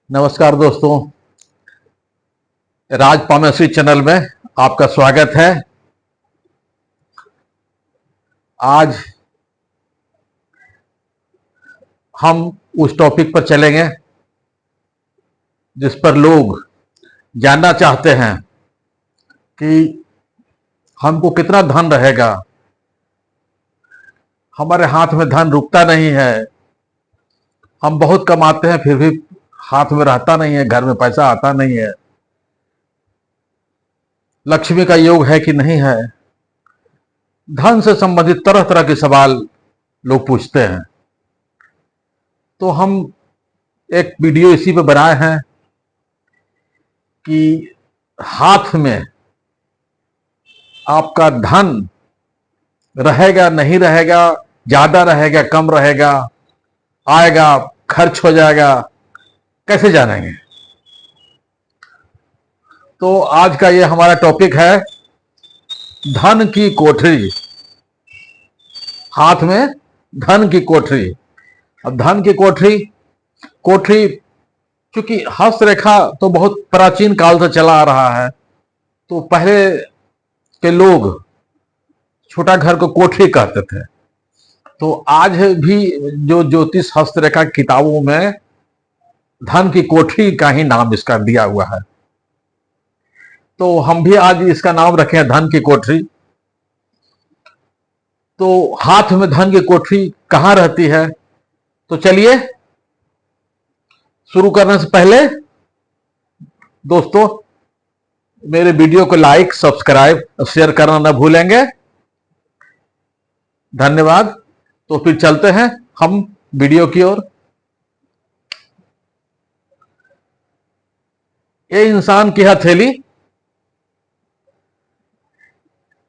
नमस्कार दोस्तों, राज pharmacy channel में आपका स्वागत है। आज हम उस टॉपिक पर चलेंगे जिस पर लोग जानना चाहते हैं कि हमको कितना धन रहेगा। हमारे हाथ में धन रुकता नहीं है, हम बहुत कमाते हैं फिर भी हाथ में रहता नहीं है, घर में पैसा आता नहीं है। लक्ष्मी का योग है कि नहीं है। धन से संबंधित तरह तरह के सवाल लोग पूछते हैं। तो हम एक वीडियो इसी पे बनाए हैं कि हाथ में आपका धन रहेगा नहीं रहेगा, ज्यादा रहेगा कम रहेगा, आएगा खर्च हो जाएगा, कैसे जानेंगे। तो आज का ये हमारा टॉपिक है धन की कोठरी। हाथ में धन की कोठरी। अब धन की कोठरी कोठरी क्योंकि हस्तरेखा तो बहुत प्राचीन काल से चला आ रहा है, तो पहले के लोग छोटा घर को कोठरी कहते थे। तो आज भी जो ज्योतिष हस्तरेखा किताबों में धन की कोठरी का ही नाम इसका दिया हुआ है, तो हम भी आज इसका नाम रखे हैं धन की कोठरी। तो हाथ में धन की कोठरी कहां रहती है, तो चलिए शुरू करने से पहले दोस्तों मेरे वीडियो को लाइक, सब्सक्राइब, शेयर करना न भूलेंगे। धन्यवाद। तो फिर चलते हैं हम वीडियो की ओर। ये इंसान की हथेली।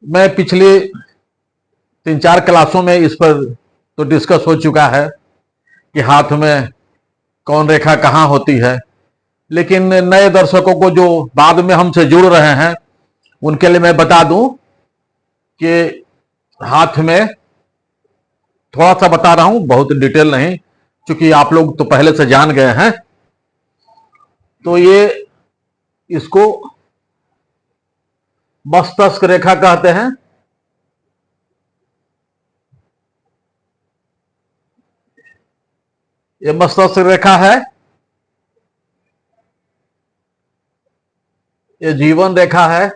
मैं पिछले 3-4 क्लासों में इस पर तो डिस्कस हो चुका है कि हाथ में कौन रेखा कहां होती है, लेकिन नए दर्शकों को जो बाद में हमसे जुड़ रहे हैं उनके लिए मैं बता दूं कि हाथ में थोड़ा सा बता रहा हूं, बहुत डिटेल नहीं, क्योंकि आप लोग तो पहले से जान गए हैं। तो ये इसको मस्तक रेखा कहते हैं। ये मस्तक रेखा है, ये जीवन रेखा है,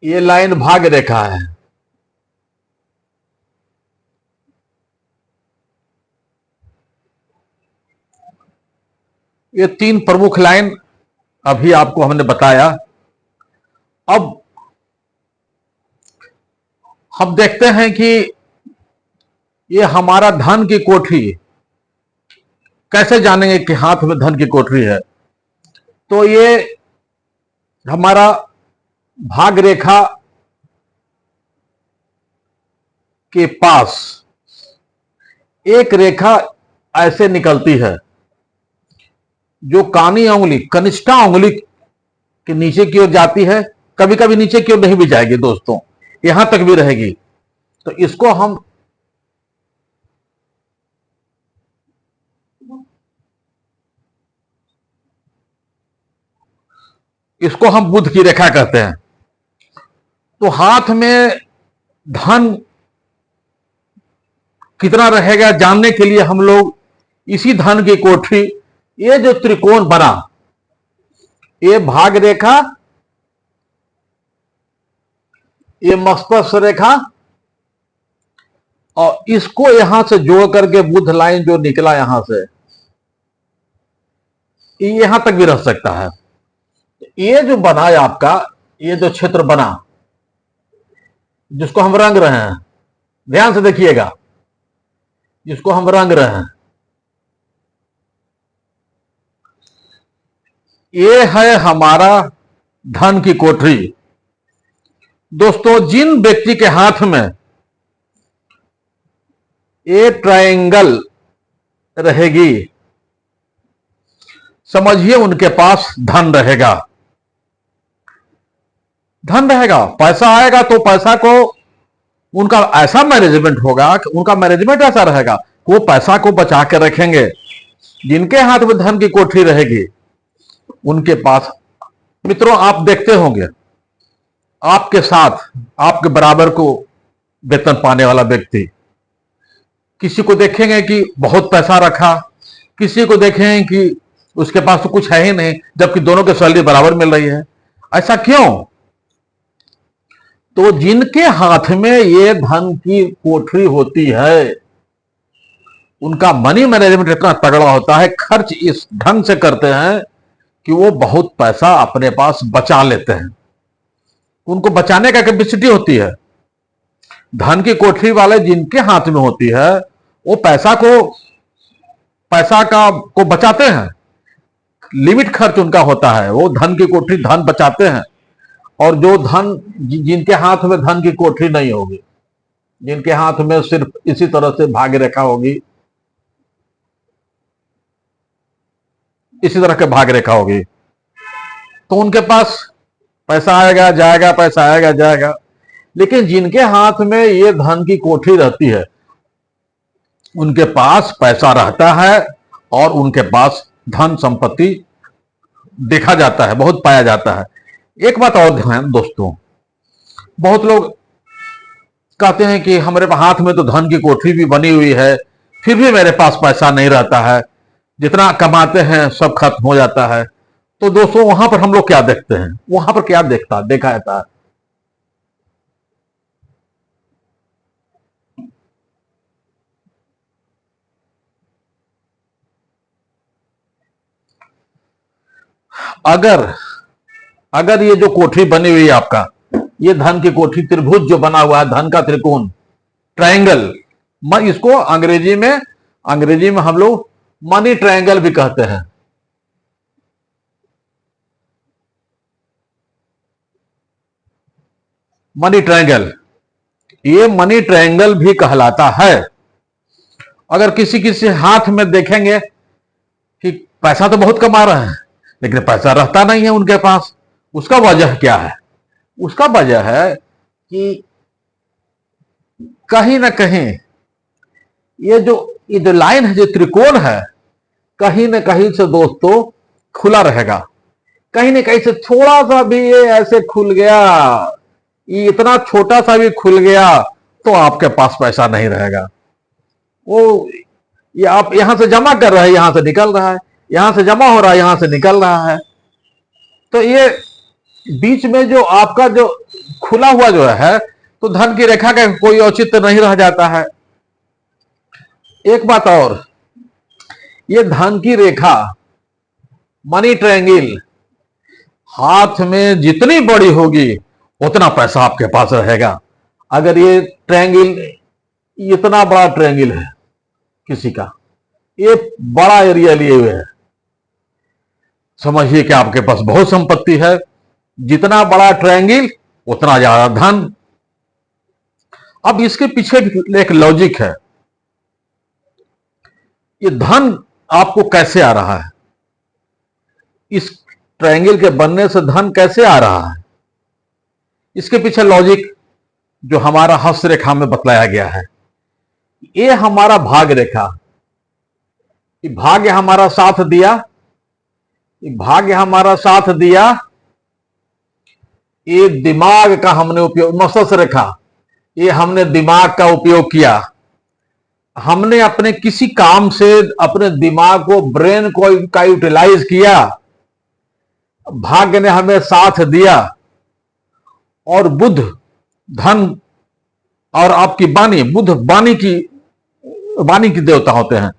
ये लाइन भाग्य रेखा है। ये 3 प्रमुख लाइन अभी आपको हमने बताया। अब हम देखते हैं कि ये हमारा धन की कोठरी कैसे जानेंगे कि हाथ में धन की कोठरी है। तो ये हमारा भाग्य रेखा के पास एक रेखा ऐसे निकलती है जो कानी उंगली, कनिष्ठा उंगली के नीचे की ओर जाती है। कभी कभी नीचे की ओर नहीं भी जाएगी दोस्तों, यहां तक भी रहेगी। तो इसको हम बुध की रेखा कहते हैं। तो हाथ में धन कितना रहेगा जानने के लिए हम लोग इसी धन की कोठरी, ये जो त्रिकोण बना, ये भाग्य रेखा, ये मस्तक रेखा, और इसको यहां से जोड़ करके बुध लाइन जो निकला यहां से, ये यहां तक भी रह सकता है। ये जो बना है आपका, ये जो क्षेत्र बना जिसको हम रंग रहे हैं, ध्यान से देखिएगा, जिसको हम रंग रहे हैं, ये है हमारा धन की कोठरी। दोस्तों जिन व्यक्ति के हाथ में ये ट्रायंगल रहेगी, समझिए उनके पास धन रहेगा। धन रहेगा, पैसा आएगा तो पैसा को उनका ऐसा मैनेजमेंट होगा कि उनका मैनेजमेंट ऐसा रहेगा कि वो पैसा को बचा के रखेंगे। जिनके हाथ में धन की कोठरी रहेगी उनके पास, मित्रों आप देखते होंगे, आपके साथ आपके बराबर को वेतन पाने वाला व्यक्ति, किसी को देखेंगे कि बहुत पैसा रखा, किसी को देखेंगे कि उसके पास तो कुछ है ही नहीं, जबकि दोनों की सैलरी बराबर मिल रही है। ऐसा क्यों? तो जिनके हाथ में ये धन की कोठरी होती है उनका मनी मैनेजमेंट इतना तगड़ा होता है, खर्च इस ढंग से करते हैं कि वो बहुत पैसा अपने पास बचा लेते हैं। उनको बचाने का कैपेसिटी होती है। धन की कोठरी वाले जिनके हाथ में होती है वो पैसा को बचाते हैं। लिमिट खर्च उनका होता है, वो धन की कोठरी धन बचाते हैं। और जो धन, जिनके हाथ में धन की कोठरी नहीं होगी, जिनके हाथ में सिर्फ इसी तरह से भाग्य रेखा होगी, इसी तरह के भाग्य रेखा होगी, तो उनके पास पैसा आएगा जाएगा, पैसा आएगा जाएगा। लेकिन जिनके हाथ में ये धन की कोठरी रहती है उनके पास पैसा रहता है और उनके पास धन संपत्ति देखा जाता है, बहुत पाया जाता है। एक बात और ध्यान दोस्तों, बहुत लोग कहते हैं कि हमारे हाथ में तो धन की कोठरी भी बनी हुई है, फिर भी मेरे पास पैसा नहीं रहता है, जितना कमाते हैं सब खत्म हो जाता है। तो दोस्तों वहां पर हम लोग क्या देखते हैं, वहां पर क्या देखा जाता है? अगर ये जो कोठरी बनी हुई है आपका, ये धन की कोठरी, त्रिभुज जो बना हुआ है, धन का त्रिकोण, ट्रायंगल, इसको अंग्रेजी में हम लोग मनी ट्रायंगल भी कहते हैं। मनी ट्रायंगल, ये मनी ट्रायंगल भी कहलाता है। अगर किसी हाथ में देखेंगे कि पैसा तो बहुत कमा रहे हैं लेकिन पैसा रहता नहीं है उनके पास, उसका वजह क्या है? उसका वजह है कि कहीं ना कहीं ये जो लाइन है, जो त्रिकोण है, कहीं ना कहीं से दोस्तों खुला रहेगा। कहीं ना कहीं से थोड़ा सा भी ये ऐसे खुल गया, ये इतना छोटा सा भी खुल गया तो आपके पास पैसा नहीं रहेगा। वो ये आप यहां से जमा कर रहे हैं, यहां से निकल रहा है, यहां से जमा हो रहा है, यहां से निकल रहा है। तो ये बीच में जो आपका जो खुला हुआ जो है, तो धन की रेखा का कोई औचित्य नहीं रह जाता है। एक बात और, ये धन की रेखा, मनी ट्रायंगल, हाथ में जितनी बड़ी होगी उतना पैसा आपके पास रहेगा। अगर ये ट्रायंगल, इतना बड़ा ट्रायंगल है किसी का, ये बड़ा एरिया लिए हुए है, समझिए कि आपके पास बहुत संपत्ति है। जितना बड़ा ट्रायंगल उतना ज्यादा धन। अब इसके पीछे भी एक लॉजिक है। ये धन आपको कैसे आ रहा है? इस ट्रायंगल के बनने से धन कैसे आ रहा है? इसके पीछे लॉजिक जो हमारा हस्त रेखा में बतलाया गया है, ये हमारा भाग्य रेखा, भाग्य हमारा साथ दिया, भाग्य हमारा साथ दिया। ये दिमाग का हमने उपयोग, मस्तिष्क रेखा, ये हमने दिमाग का उपयोग किया। हमने अपने किसी काम से अपने दिमाग को, ब्रेन को यूटिलाइज किया, भाग्य ने हमें साथ दिया। और बुध, धन और आपकी वाणी, बुध वाणी की देवता होते हैं।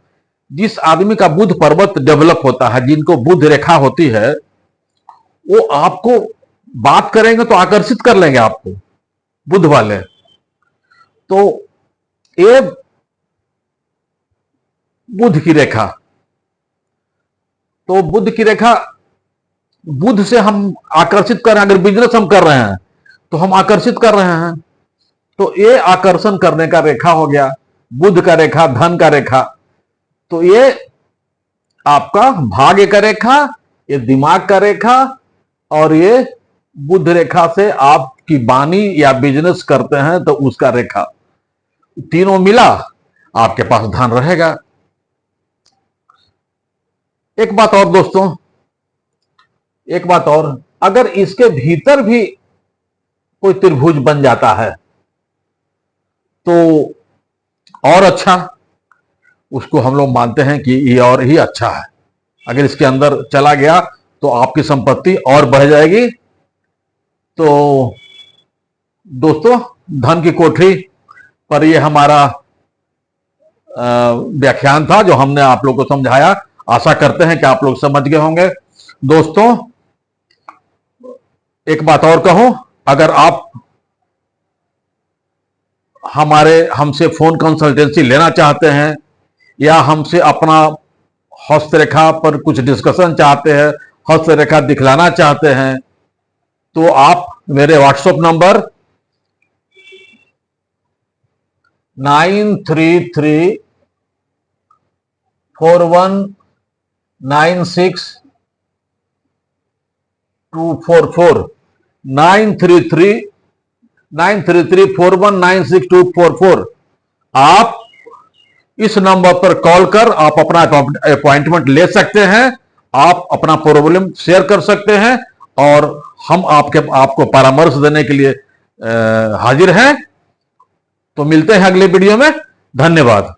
जिस आदमी का बुध पर्वत डेवलप होता है, जिनको बुध रेखा होती है, वो आपको बात करेंगे तो आकर्षित कर लेंगे आपको, बुध वाले। तो ये बुध की रेखा, तो बुध की रेखा, बुध से हम आकर्षित कर रहे हैं। अगर बिजनेस हम कर रहे हैं तो हम आकर्षित कर रहे हैं। तो ये आकर्षण करने का रेखा हो गया, बुध का रेखा, धन का रेखा। तो ये आपका भाग्य का रेखा, ये दिमाग का रेखा, और ये बुध रेखा से आपकी वाणी या बिजनेस करते हैं तो उसका रेखा। तीनों मिला, आपके पास धन रहेगा। एक बात और दोस्तों, एक बात और, अगर इसके भीतर भी कोई त्रिभुज बन जाता है तो और अच्छा, उसको हम लोग मानते हैं कि ये और ही अच्छा है। अगर इसके अंदर चला गया तो आपकी संपत्ति और बढ़ जाएगी। तो दोस्तों, धन की कोठरी पर ये हमारा व्याख्यान था जो हमने आप लोग को समझाया। आशा करते हैं कि आप लोग समझ गए होंगे। दोस्तों, एक बात और कहूं, अगर आप हमसे फोन कंसल्टेंसी लेना चाहते हैं या हमसे अपना हस्तरेखा पर कुछ डिस्कशन चाहते हैं, हस्तरेखा दिखलाना चाहते हैं, तो आप मेरे व्हाट्सएप नंबर 9334196244 933419644। आप इस नंबर पर कॉल कर आप अपना अपॉइंटमेंट ले सकते हैं, आप अपना प्रॉब्लम शेयर कर सकते हैं और हम आपको परामर्श देने के लिए हाजिर हैं। तो मिलते हैं अगले वीडियो में। धन्यवाद।